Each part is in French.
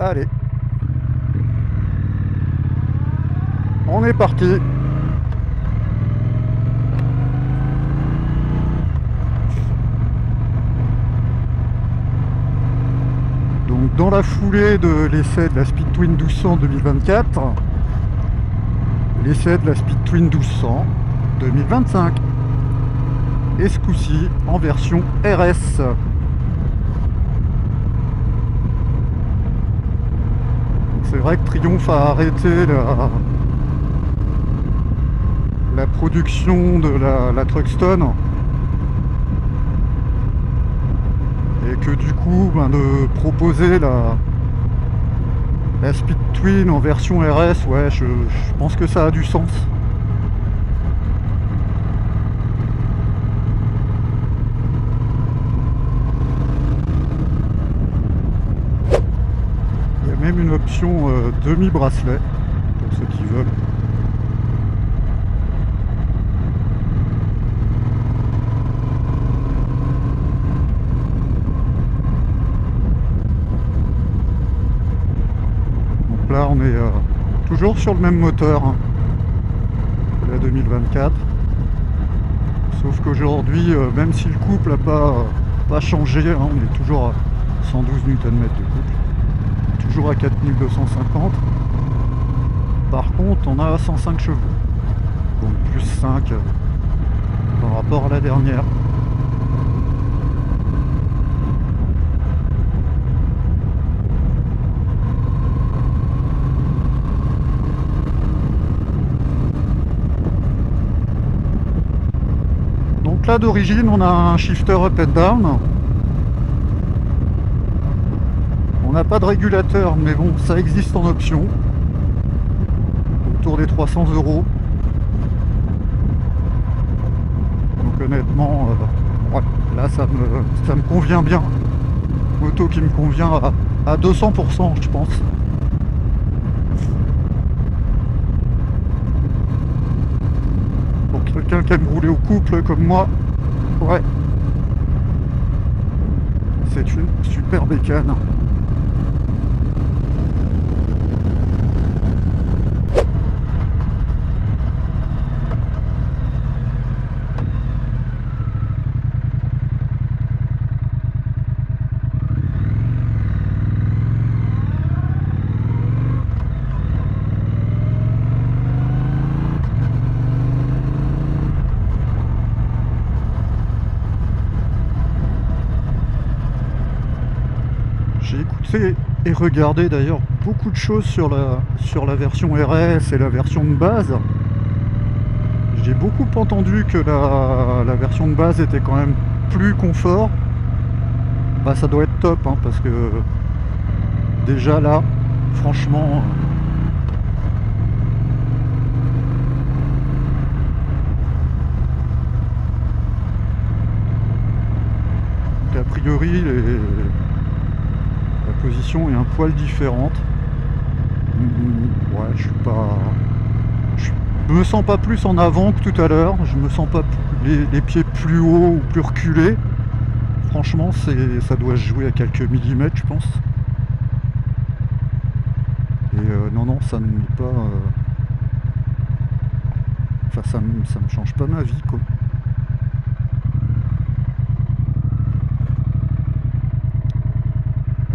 Allez. On est parti. Donc dans la foulée de l'essai de la Speed Twin 1200 2024, l'essai de la Speed Twin 1200 2025. Et ce coup-ci en version RS. C'est vrai que Triumph a arrêté la production de la Truckstone et que du coup de proposer la Speed Twin en version RS, ouais, je pense que ça a du sens. Il y a même une option demi-bracelet pour ceux qui veulent. Là on est toujours sur le même moteur que la 2024, sauf qu'aujourd'hui même si le couple n'a pas changé, on est toujours à 112 Nm de couple, toujours à 4250. Par contre on a 105 chevaux, donc plus 5 par rapport à la dernière. Donc là d'origine on a un shifter up and down. On n'a pas de régulateur, mais bon, ça existe en option. Autour des 300 €. Donc honnêtement, ouais, là ça me convient bien. Moto qui me convient à 200%, je pense. Pour quelqu'un qui aime rouler au couple comme moi, ouais, c'est une super bécane. J'ai écouté et regardé d'ailleurs beaucoup de choses sur la version RS et la version de base. J'ai beaucoup entendu que la version de base était quand même plus confort. Bah ça doit être top hein, parce que déjà là, franchement, a priori la position est un poil différente. Ouais, je me sens pas plus en avant que tout à l'heure. Je me sens pas les pieds plus hauts ou plus reculés. Franchement, ça doit se jouer à quelques millimètres, je pense. Et non, ça ne met pas. Enfin, ça me change pas ma vie, quoi.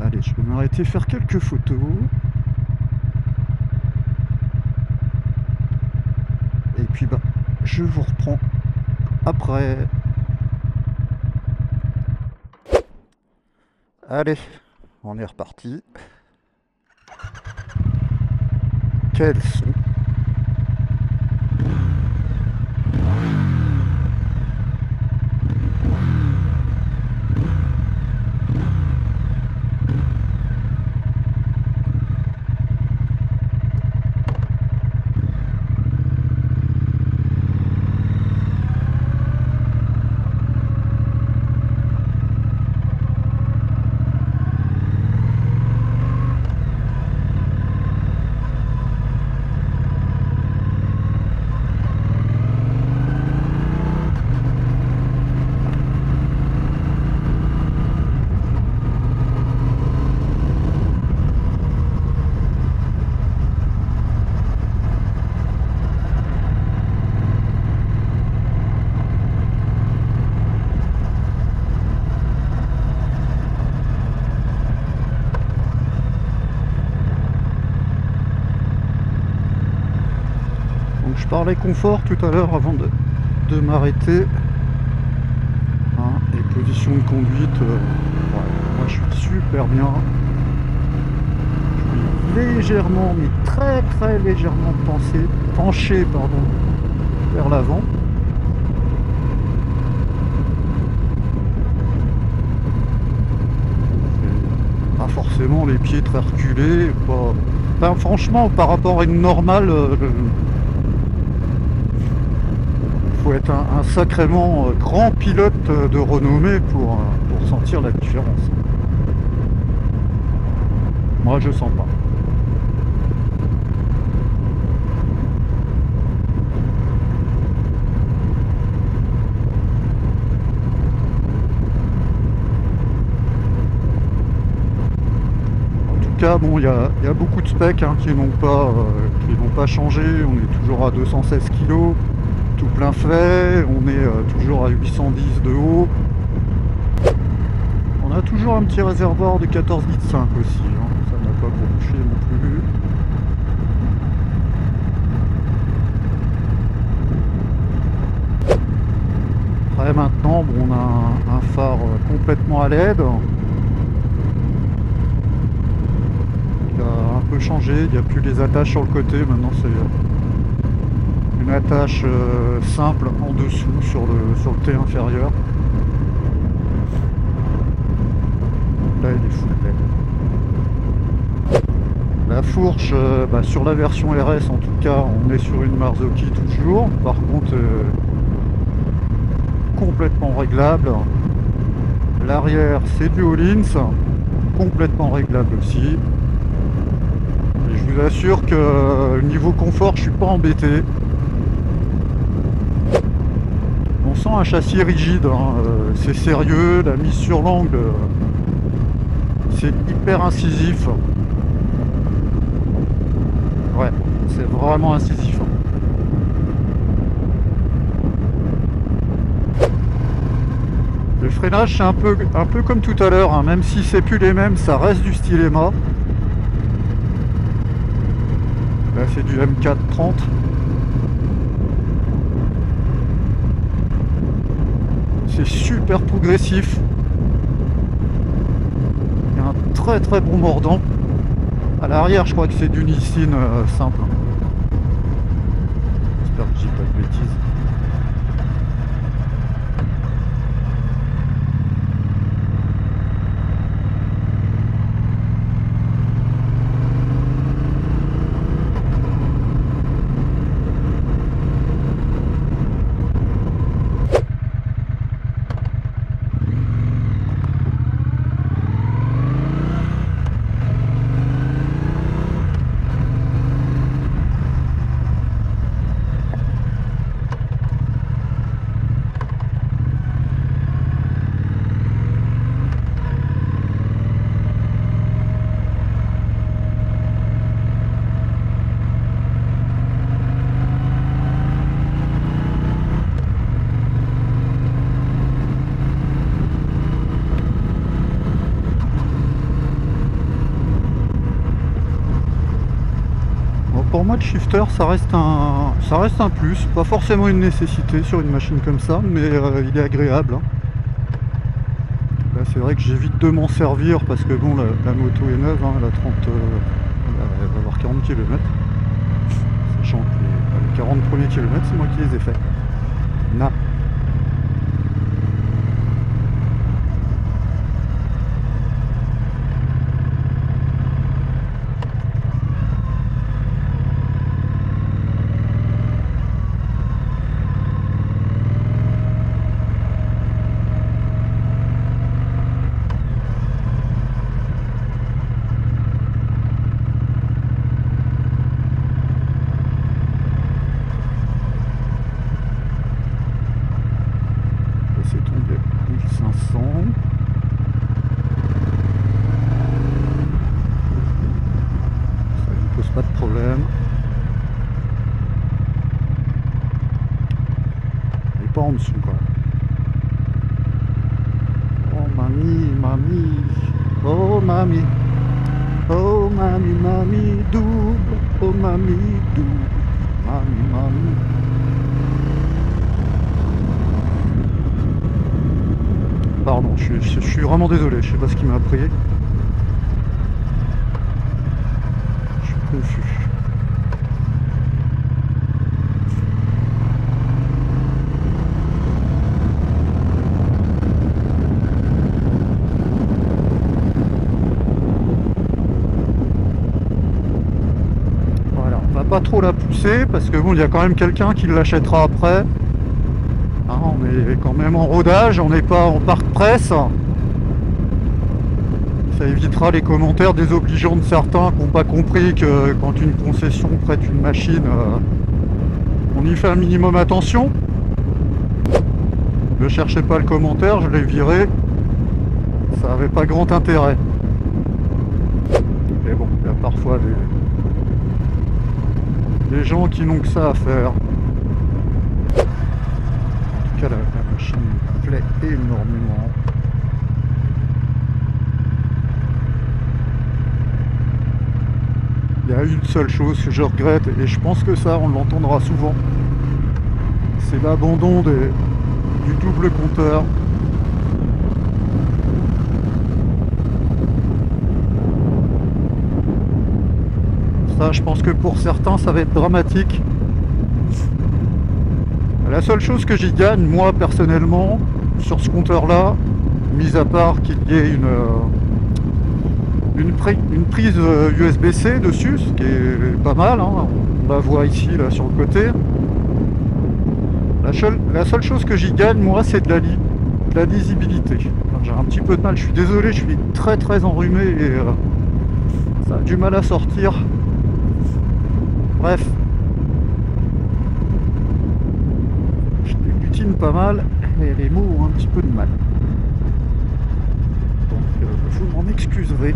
Allez, je vais m'arrêter faire quelques photos. Et puis bah, je vous reprends après. Allez, on est reparti. Quel son! Je parlais confort tout à l'heure avant de m'arrêter. Hein, et position de conduite, ouais, moi je suis super bien. Je suis légèrement, mais très très légèrement penché pardon, vers l'avant. Pas forcément les pieds très reculés, pas... Enfin, franchement, par rapport à une normale, faut être un sacrément grand pilote de renommée pour sentir la différence. Moi, je sens pas. Bon, il y a beaucoup de specs hein, qui n'ont pas changé. On est toujours à 216 kg, tout plein fait. On est toujours à 810 de haut. On a toujours un petit réservoir de 14,5 litres aussi. Hein. Ça n'a pas bouché non plus. Après maintenant, bon, on a un phare complètement à LED. Un peu changé, il n'y a plus les attaches sur le côté, maintenant c'est une attache simple en dessous sur le T inférieur. Là il est full LED. La fourche, sur la version RS en tout cas, on est sur une Marzocchi toujours, par contre complètement réglable. L'arrière c'est du Öhlins, complètement réglable aussi. Je vous assure que niveau confort, je suis pas embêté. On sent un châssis rigide, hein. C'est sérieux, la mise sur l'angle, c'est hyper incisif. Ouais, c'est vraiment incisif. Le freinage, c'est un peu comme tout à l'heure, hein. Même si c'est plus les mêmes, ça reste du Stylema. Là c'est du M430. C'est super progressif. Il y a un très très bon mordant. À l'arrière je crois que c'est du Nissin simple. J'espère que je dis pas de bêtises. Pour moi, le shifter, ça reste un plus, pas forcément une nécessité sur une machine comme ça, mais il est agréable. Hein. Là, c'est vrai que j'évite de m'en servir parce que bon, la moto est neuve, hein, elle a 30, elle va avoir 40 km. Sachant que les 40 premiers kilomètres, c'est moi qui les ai faits. Na. Pas de problème. Et pas en dessous quoi. Oh mamie, mamie. Oh mamie. Oh mamie, mamie double. Oh mamie double. Mamie, mamie. Pardon, je suis vraiment désolé, je sais pas ce qui m'a pris. Je suis confus. Voilà, on va pas trop la pousser parce que bon, il y a quand même quelqu'un qui l'achètera après. Hein, on est quand même en rodage, on n'est pas en parc presse. Ça évitera les commentaires désobligeants de certains qui n'ont pas compris que quand une concession prête une machine, on y fait un minimum attention. Ne cherchez pas le commentaire, je l'ai viré. Ça n'avait pas grand intérêt. Mais bon, il y a parfois des gens qui n'ont que ça à faire. En tout cas, la machine me plaît énormément. Il y a une seule chose que je regrette, et je pense que ça, on l'entendra souvent, c'est l'abandon du double compteur. Ça, je pense que pour certains, ça va être dramatique. La seule chose que j'y gagne, moi, personnellement, sur ce compteur-là, mis à part qu'il y ait une prise USB-C dessus, ce qui est pas mal, hein. On la voit ici, là, sur le côté. La seule chose que j'y gagne, moi, c'est de la lisibilité. Enfin, j'ai un petit peu de mal, je suis désolé, je suis très très enrhumé et ça a du mal à sortir. Bref. Je débutine pas mal et les mots ont un petit peu de mal. Donc, vous m'en excuserez.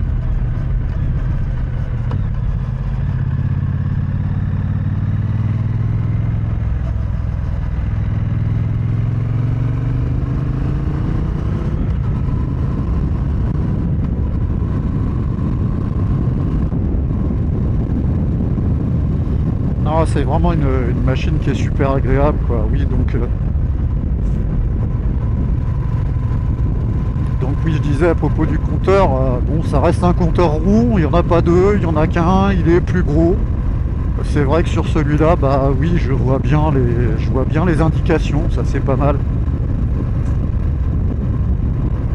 C'est vraiment une machine qui est super agréable, quoi. Oui, donc oui, je disais à propos du compteur, bon, ça reste un compteur rond, il n'y en a pas deux, il n'y en a qu'un, il est plus gros. C'est vrai que sur celui-là, bah oui, je vois bien les indications, ça c'est pas mal.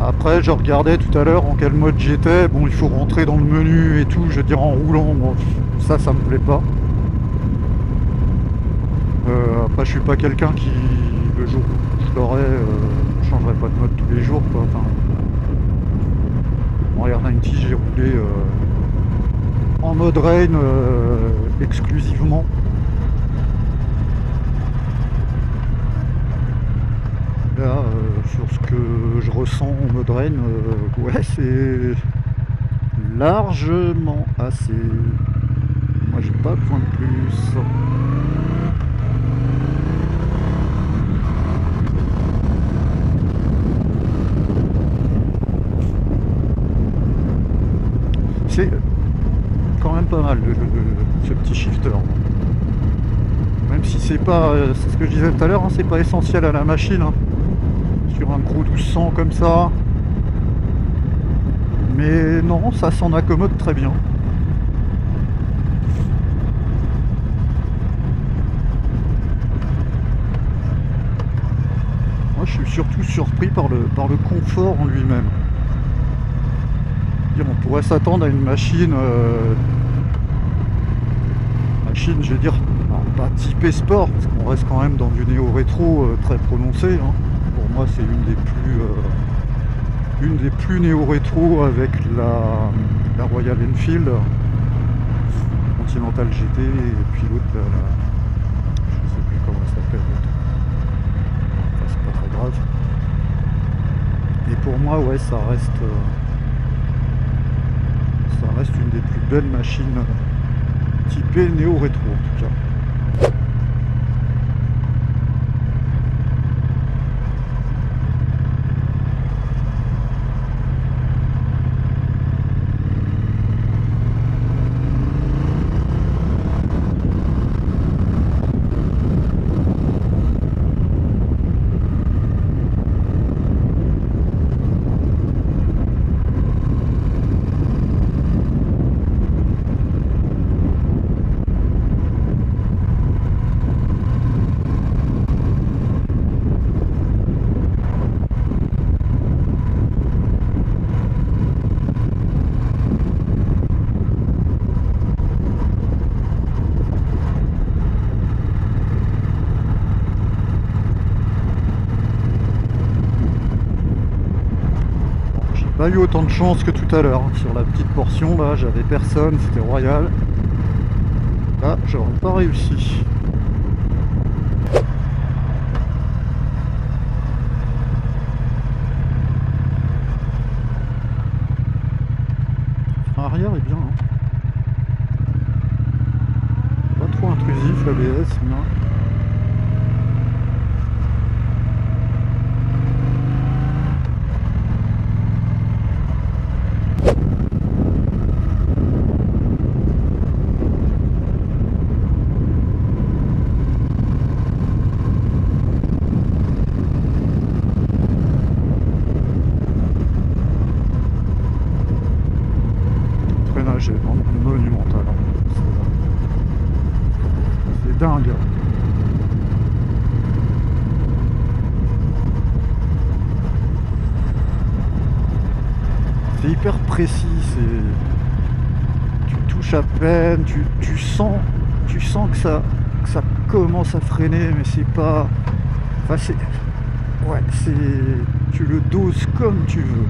Après, je regardais tout à l'heure en quel mode j'étais. Bon, il faut rentrer dans le menu et tout, je veux dire en roulant, bon, ça me plaît pas. Après, je suis pas quelqu'un qui, le jour où je l'aurai, changerait pas de mode tous les jours, quoi. Enfin, en R90, j'ai roulé en mode rain exclusivement. Là, sur ce que je ressens en mode rain, ouais, c'est largement assez. Moi, j'ai pas besoin de plus. C'est quand même pas mal ce petit shifter. Même si c'est pas, c'est ce que je disais tout à l'heure, hein, c'est pas essentiel à la machine. Hein. Sur un gros 1200 comme ça. Mais non, ça s'en accommode très bien. Moi, je suis surtout surpris par le confort en lui-même. On pourrait s'attendre à une machine, je vais dire, pas typée sport, parce qu'on reste quand même dans du néo-rétro très prononcé. Hein. Pour moi, c'est une des plus néo-rétro avec la Royal Enfield, Continental GT, et puis l'autre, je sais plus comment elle s'appelle. Enfin, c'est pas très grave. Et pour moi, ouais, ça reste une des plus belles machines typées néo-rétro en tout cas. pas eu autant de chance que tout à l'heure. Sur la petite portion là, j'avais personne, c'était royal. Là, j'aurais pas réussi. Le frein arrière est bien, hein. Pas trop intrusif l'ABS, non. Freinage est monumental. C'est dingue. C'est hyper précis, tu touches à peine, tu sens que ça commence à freiner, mais c'est pas... Enfin c'est... Ouais, tu le doses comme tu veux.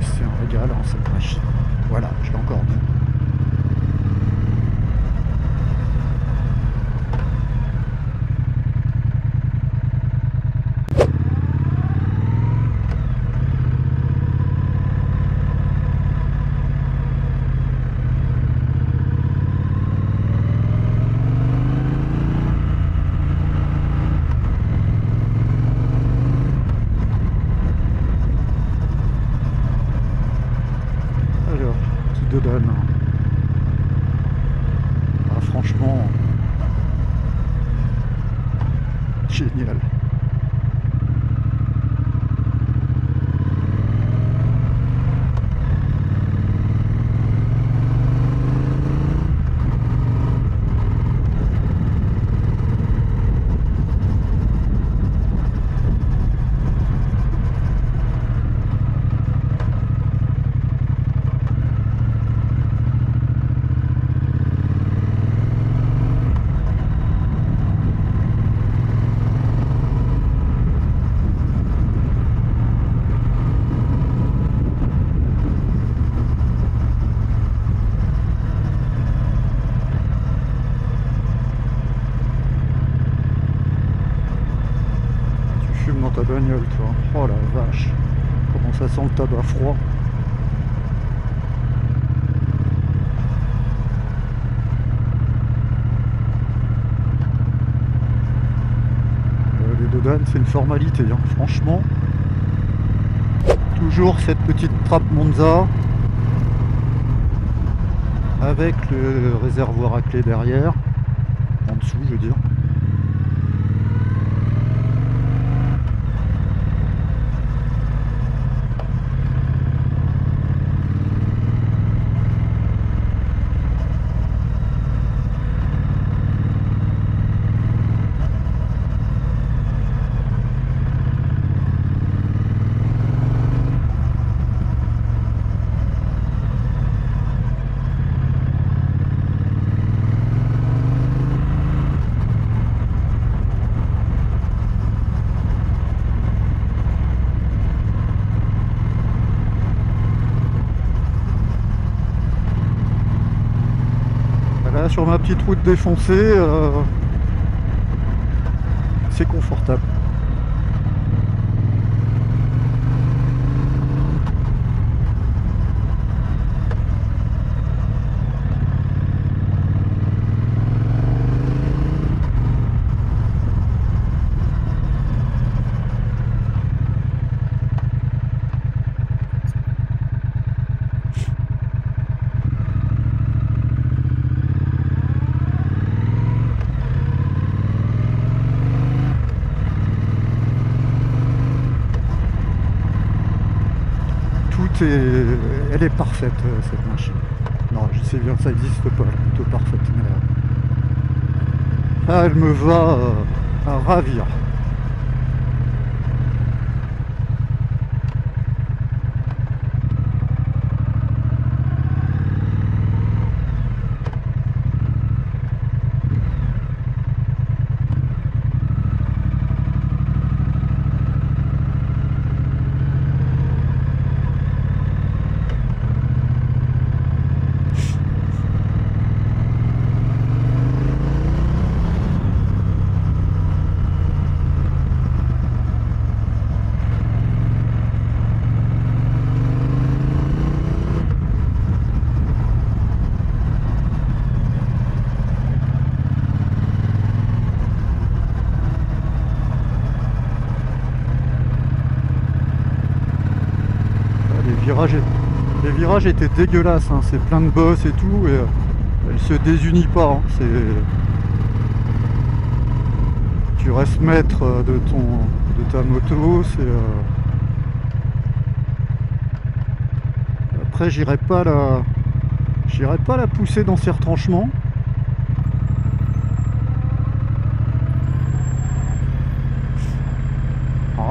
C'est un régal, hein, cette machine. Voilà, je l'ai encore dit. Dodane. Ah, franchement, génial. Dans ta bagnole, toi. Oh la vache, comment ça sent le tabac froid. Les dodanes, c'est une formalité, hein. Franchement. Toujours cette petite trappe Monza avec le réservoir à clé derrière, en dessous, je veux dire. Là, sur ma petite route défoncée, c'est confortable. Elle est parfaite, cette machine. Non, je sais bien que ça n'existe pas, elle est plutôt parfaite, mais là, elle me va à ravir. les virages étaient dégueulasses, hein. C'est plein de bosses et tout, et elle se désunit pas, hein. Tu restes maître de ta moto. Après, j'irai pas la pousser dans ses retranchements.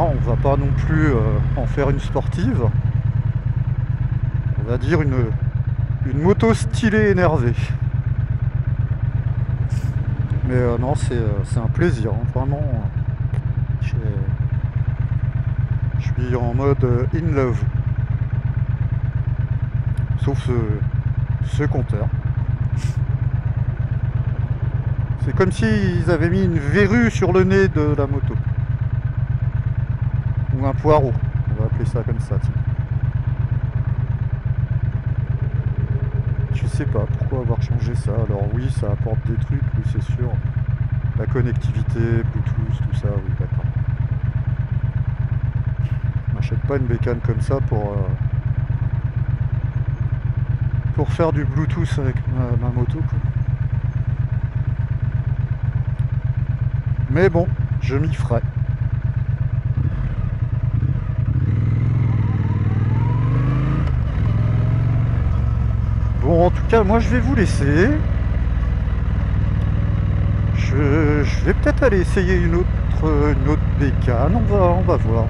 On va pas non plus en faire une sportive. On va dire une moto stylée énervée. Mais non, c'est un plaisir, hein, vraiment. Je suis en mode in love. Sauf ce compteur. C'est comme s'ils avaient mis une verrue sur le nez de la moto. Ou un poireau, on va appeler ça comme ça. Tiens. Je sais pas pourquoi avoir changé ça. Alors oui, ça apporte des trucs, oui c'est sûr. La connectivité, Bluetooth, tout ça, oui d'accord. Je m'achète pas une bécane comme ça pour faire du Bluetooth avec ma moto, quoi. Mais bon, je m'y ferai. Bon, en tout cas, moi je vais vous laisser. Je vais peut-être aller essayer une autre bécane. On va voir.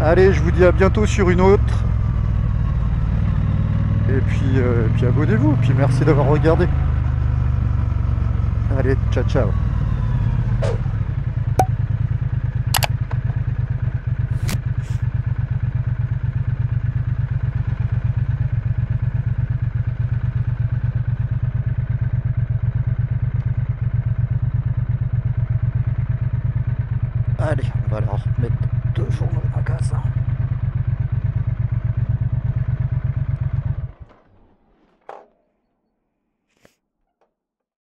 Allez, je vous dis à bientôt sur une autre. Et puis abonnez-vous. Puis merci d'avoir regardé. Allez, ciao ciao. Allez, on va la remettre devant le magasin.